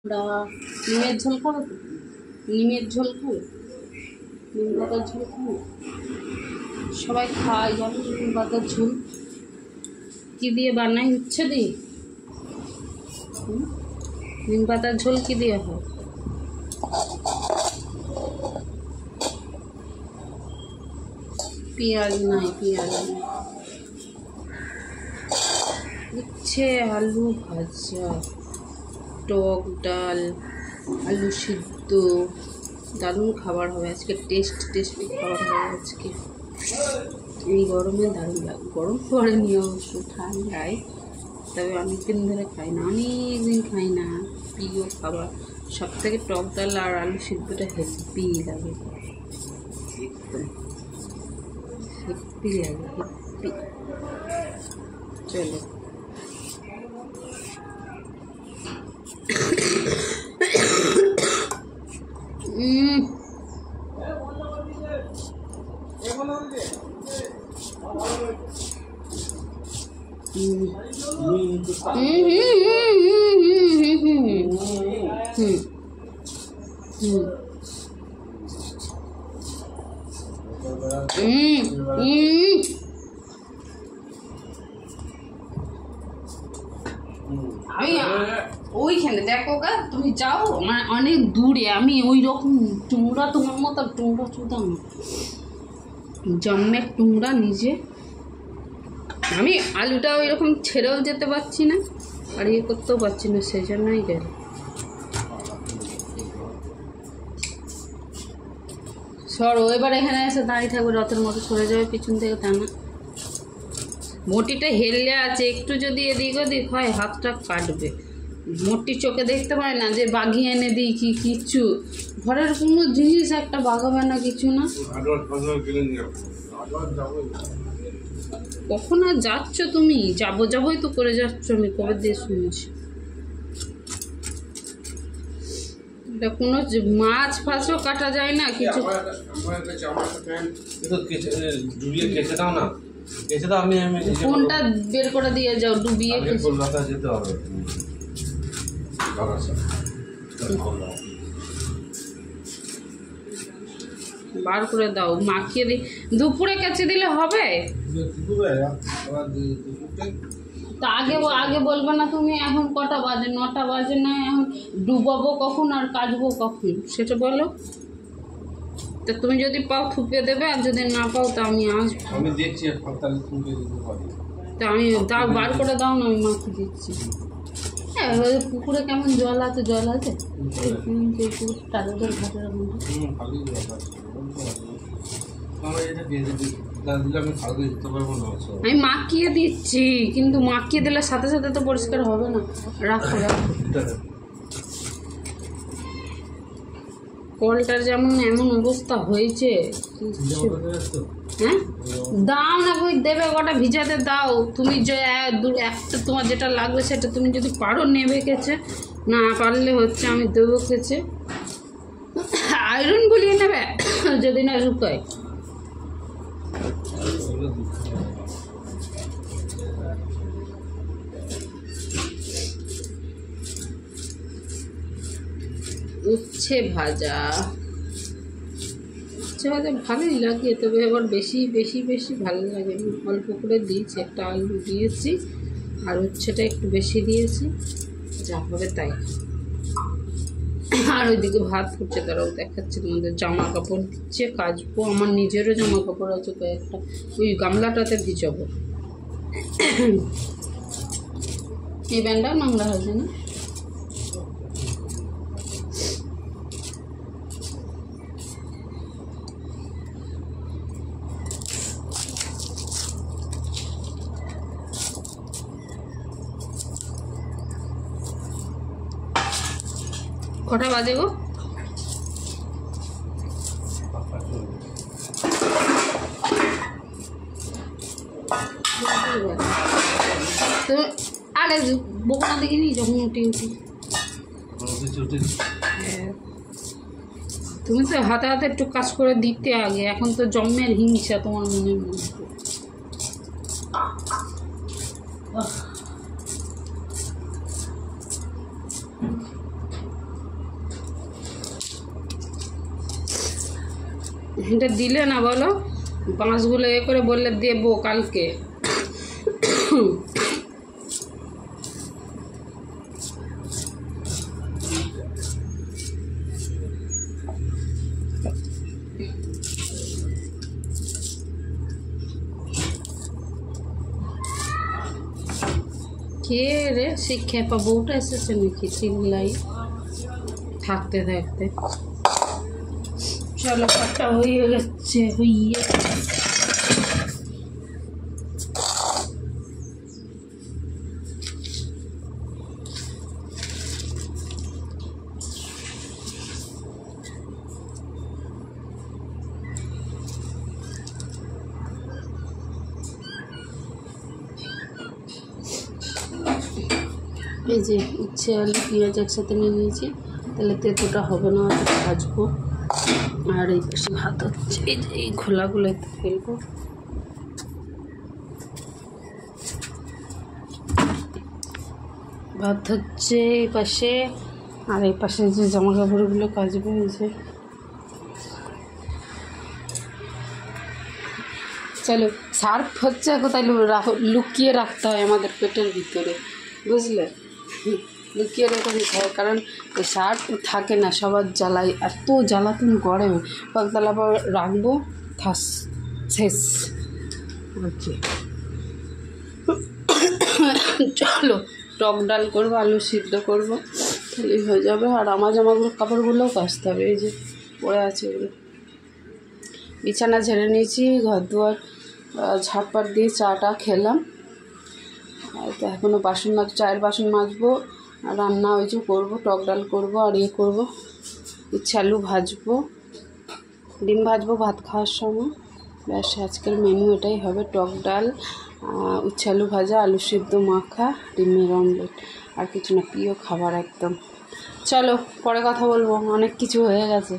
নিমের ঝোল খাবো তো? নিমের ঝোল খাবো, নিম পাতার ঝোল খাবো। সবাই খায় জানো নিম পাতার ঝোল কি দিয়ে বানাই? উচ্ছে দিয়ে। নিম পাতার ঝোল কি দিয়ে হয়? পেঁয়াজ নাই, পেঁয়াজ নাই। উচ্ছে আলু ভাজা, টক ডাল, আলু সিদ্ধ, দারুণ খাবার হবে আজকে। টেস্টি খাবার হবে আজকে। এই গরমে দারুণ লাগে। গরম পরে নিয়ে অবশ্য ঠান্ডায়, তবে অনেকদিন ধরে খাই না, অনেকদিন খাই না। প্রিয় খাবার সব থেকে টক ডাল আর আলু সিদ্ধটা হেভি লাগে, একদম হেভি লাগে, হেভি। চলো আমি ওইখানে দেখো গা, তুমি যাও মানে অনেক দূরে। আমি ওই রকম টুংরা, তোমার মতো টুংরা চুদাম জন্মের টুংরা নিজে। আমি আলুটা ওই রকম ছেড়েও যেতে পারছি না আর ইয়ে করতেও পারছি না, সেই জন্যই গেল। সরো এবার, এখানে এসে দাঁড়িয়ে থাকবে, রথের মতো সরে যাবে পিছন থেকে, তা না। মোটিটা হেললে আছে, একটু যদি এদিক ওদিক হয় হাতটা কাটবে। মোটি চোখে দেখতে পায় না যে বাগিয়ে এনে দিই কি কিচ্ছু। ঘরের কোনো জিনিস একটা বাগাবে না, কিছু না। কখন আর যাচ্ছ তুমি? যাবোই তো করে যাচ্ছ, আমি কবে দিয়ে শুনছি। এটা কোনো মাছ ফাছও কাটা যায় না কিছু। ফোনটা বের করে দিয়ে যাও, ডুবিয়ে যেতে হবে। বার করে দাও, মাখিয়ে দিই। দুপুরে কেচে দিলে হবে? তা আগে বলবে না তুমি? এখন কটা বাজে? 9টা বাজে না? এখন ডুবাবো কখন আর কাচবো কখন সেটা বলো। তা তুমি যদি পাও থুপে দেবে, আর যদি না পাও তা আমি আসবো। আমি দেখছি তা আমি দাও, বার করে দাও না, আমি মাখিয়ে দিচ্ছি। হ্যাঁ, পুকুরে কেমন জল আছে? জল আছে আমি মাখিয়ে দিচ্ছি, কিন্তু মাখিয়ে দিলে সাথে সাথে তো পরিষ্কার হবে না। রাখো রাখো। কলটার যেমন এমন অবস্থা হয়েছে। হ্যাঁ দাও না, কই দেবে? কটা ভিজাতে দাও তুমি। যে একটা তোমার যেটা লাগবে সেটা তুমি যদি পারো নেবে কেচে, না পারলে হচ্ছে আমি দেবো কেচে। আয়রন গুলিয়ে নেবে যদি না শুকায়। উচ্ছে ভাজা, উচ্ছে ভাজা ভালোই লাগে, তবে আবার বেশি ভালো লাগে না। অল্প করে দিয়েছি, একটা আলু দিয়েছি আর উচ্ছেটা একটু বেশি দিয়েছি, যা হবে তাই। আর ওইদিকে ভাত ফুটছে, তারাও দেখাচ্ছে তোমাদের। জামা কাপড় দিচ্ছে, কাচবো। আমার নিজেরও জামা কাপড় আছে কয়েকটা, ওই গামলাটাতে ভিজাবো। এই ব্যান্ডটা নোংরা হয়েছে না? কটা বাজে গো? তো আরে বোকা দেখিনি যখন উঠি তুমি তো হাতে হাতে একটু কাজ করে দিতে আগে। এখন তো জন্মের হিংসা তোমার মনের মধ্যে। এটা দিলে না বলো, বাঁশগুলো এ করে বললে দেবো কালকে। কে রে, সে খেপা বউটা এসেছে নাকি চিল্লাই থাকতে থাকতে। চলো কাটা হয়ে গেছে, হইয়ে এই যে উচ্ছে আলু পেঁয়াজ একসাথে নিয়ে নিয়েছি, তাহলে তেঁতোটা হবে না, ভাজবো। আর এই পাশে ভাত হচ্ছে, এই যে এই খোলাগুলো একটু ফেলবো। ভাত হচ্ছে এই পাশে, আর এই পাশে যে জামা কাপড়গুলো কাচবো। এই যে চলো, সার্ফ হচ্ছে কোথায় লুকিয়ে রাখতে হয় আমাদের পেটের ভিতরে, বুঝলে? লুকিয়ে রেখে দিতে হয়, কারণ ওই সার্ফ থাকে না, সবার জ্বালাই, এত জ্বালাতন গরমে পাতলা রাখবো, থাস শেষ। ওকে চলো, টক ডাল করবো, আলু সিদ্ধ করবো, তাহলেই হয়ে যাবে। আর আমার জামাগুলো কাপড়গুলোও কাচতে হবে, এই যে পড়ে আছে এগুলো। বিছানা ঝেড়ে নিয়েছি, ঘর দুয়ার ঝাড়পাট দিয়ে চাটা খেলাম। তো এখনও চায়ের বাসন মাজবো, আর রান্না ওই যে করবো, টক ডাল করবো, আর ইয়ে করবো, উচ্ছে আলু ভাজবো, ডিম ভাজবো ভাত খাওয়ার সময়। ব্যাস, আজকের মেনু এটাই হবে, টক ডাল, উচ্ছে আলু ভাজা, আলু সিদ্ধ মাখা, ডিমের অমলেট, আর কিছু না, প্রিয় খাবার একদম। চলো পরে কথা বলবো, অনেক কিছু হয়ে গেছে।